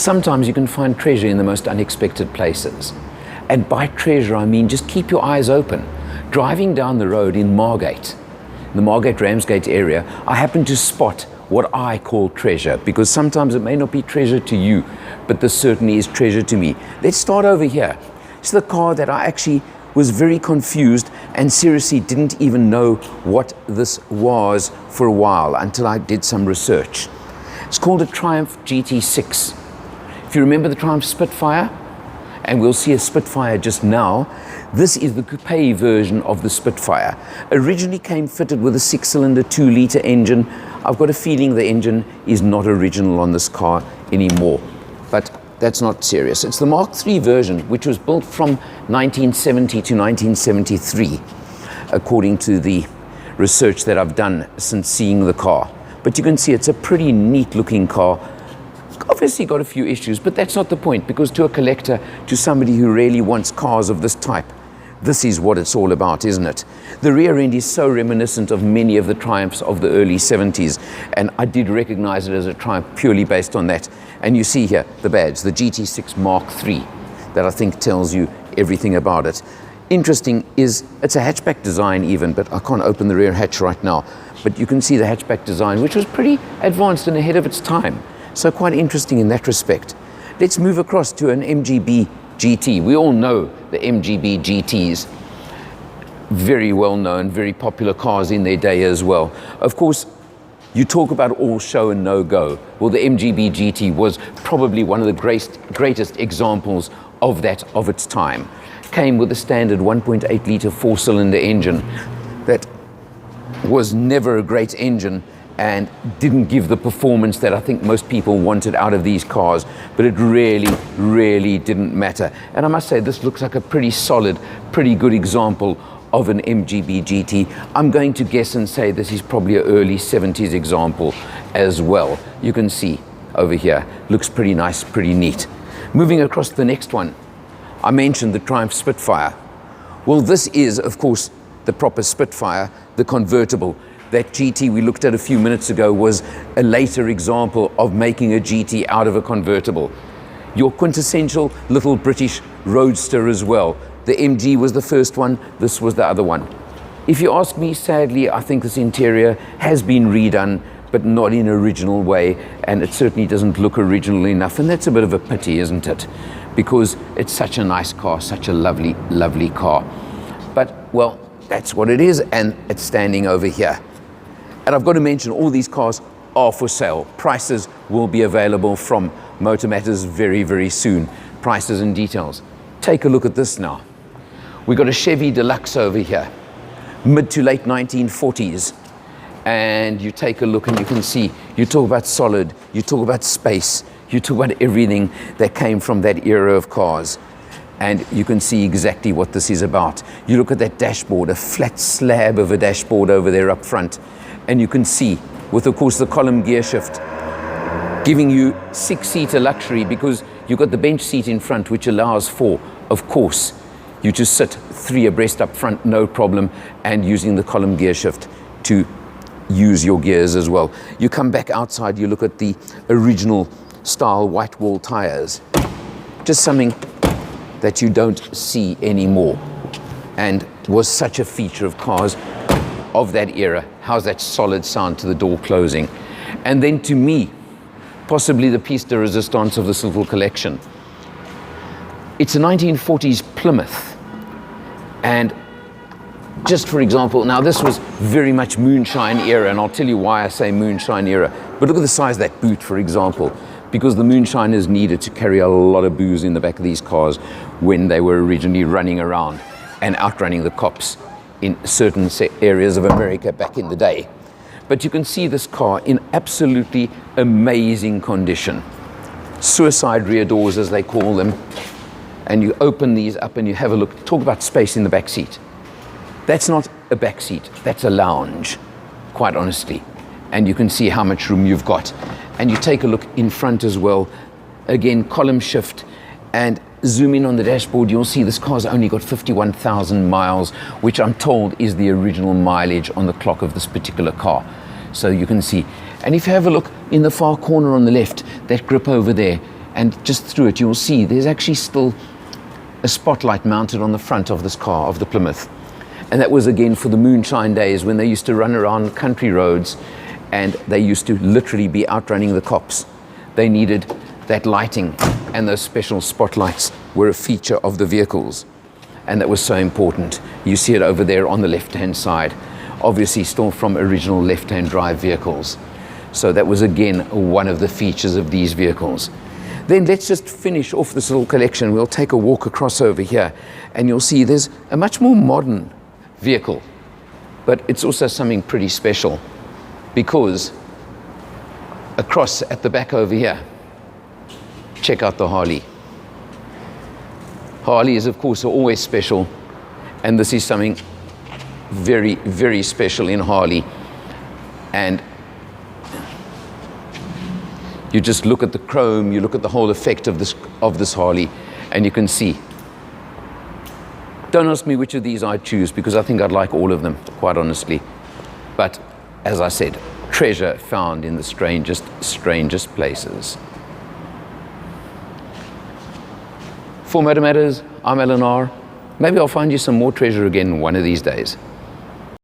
Sometimes you can find treasure in the most unexpected places. And by treasure, I mean just keep your eyes open. Driving down the road in Margate, the Margate-Ramsgate area, I happened to spot what I call treasure, because sometimes it may not be treasure to you, but this certainly is treasure to me. Let's start over here. It's the car that I actually was very confused and seriously didn't even know what this was for a while until I did some research. It's called a Triumph GT6. If you remember the Triumph Spitfire, and we'll see a Spitfire just now, this is the coupe version of the Spitfire. Originally came fitted with a 6-cylinder 2-litre engine. I've got a feeling the engine is not original on this car anymore, but that's not serious. It's the Mark III version, which was built from 1970 to 1973, according to the research that I've done since seeing the car. But you can see it's a pretty neat looking car. Obviously got a few issues, but that's not the point, because to a collector, to somebody who really wants cars of this type, this is what it's all about, isn't it? The rear end is so reminiscent of many of the Triumphs of the early 70s, and I did recognize it as a Triumph purely based on that. And you see here the badge, the GT6 Mark III, that I think tells you everything about it. Interesting is it's a hatchback design even, but I can't open the rear hatch right now. But you can see the hatchback design, which was pretty advanced and ahead of its time. So quite interesting in that respect. Let's move across to an MGB GT. We all know the MGB GTs. Very well known, very popular cars in their day as well. Of course, you talk about all show and no go. Well, the MGB GT was probably one of the greatest examples of that of its time. Came with a standard 1.8 litre 4-cylinder engine that was never a great engine and didn't give the performance that I think most people wanted out of these cars, but it really didn't matter. And I must say, this looks like a pretty solid, pretty good example of an MGB GT. I'm going to guess and say this is probably an early 70s example as well. You can see over here, looks pretty nice, pretty neat. Moving across to the next one, I mentioned the Triumph Spitfire. Well, this is, of course, the proper Spitfire, the convertible. That GT we looked at a few minutes ago was a later example of making a GT out of a convertible. Your quintessential little British roadster as well. The MG was the first one, this was the other one. If you ask me, sadly, I think this interior has been redone, but not in an original way, and it certainly doesn't look original enough, and that's a bit of a pity, isn't it? Because it's such a nice car, such a lovely, lovely car. But, well, that's what it is, and it's standing over here. And I've got to mention, all these cars are for sale. Prices will be available from Motor Matters very, very soon. Prices and details. Take a look at this now. We've got a Chevy Deluxe over here, mid to late 1940s. And you take a look and you can see, you talk about solid, you talk about space, you talk about everything that came from that era of cars. And you can see exactly what this is about. You look at that dashboard, a flat slab of a dashboard over there up front. And you can see, with of course the column gear shift, giving you 6-seater luxury, because you've got the bench seat in front, which allows for, of course, you to sit 3 abreast up front, no problem, and using the column gear shift to use your gears as well. You come back outside, you look at the original style white wall tires. Just something that you don't see anymore, and was such a feature of cars of that era. How's that solid sound to the door closing? And then to me, possibly the piece de resistance of this little collection. It's a 1940s Plymouth. And just for example, now this was very much moonshine era, and I'll tell you why I say moonshine era. But look at the size of that boot, for example, because the moonshiners needed to carry a lot of booze in the back of these cars when they were originally running around and outrunning the cops in certain areas of America back in the day. But you can see this car in absolutely amazing condition. Suicide rear doors, as they call them. And you open these up and you have a look. Talk about space in the back seat. That's not a back seat, that's a lounge, quite honestly. And you can see how much room you've got. And you take a look in front as well. Again, column shift, and zoom in on the dashboard, you'll see this car's only got 51,000 miles, which I'm told is the original mileage on the clock of this particular car. So you can see. And if you have a look in the far corner on the left, that grip over there, And just through it, you'll see there's actually still a spotlight mounted on the front of this car, of the Plymouth. And that was again for the moonshine days when they used to run around country roads and they used to literally be outrunning the cops. They needed that lighting, and those special spotlights were a feature of the vehicles. And that was so important. You see it over there on the left-hand side, obviously still from original left-hand drive vehicles. So that was again one of the features of these vehicles. Then let's just finish off this little collection. We'll take a walk across over here and you'll see there's a much more modern vehicle, but it's also something pretty special, because across at the back over here, check out the Harley. Harleys, of course, are always special, and this is something very, very special in Harley. And you just look at the chrome, you look at the whole effect of this Harley, and you can see. Don't ask me which of these I'd choose, because I think I'd like all of them, quite honestly. But as I said, treasure found in the strangest places. For Motor Matters, I'm Eleanor. Maybe I'll find you some more treasure again one of these days.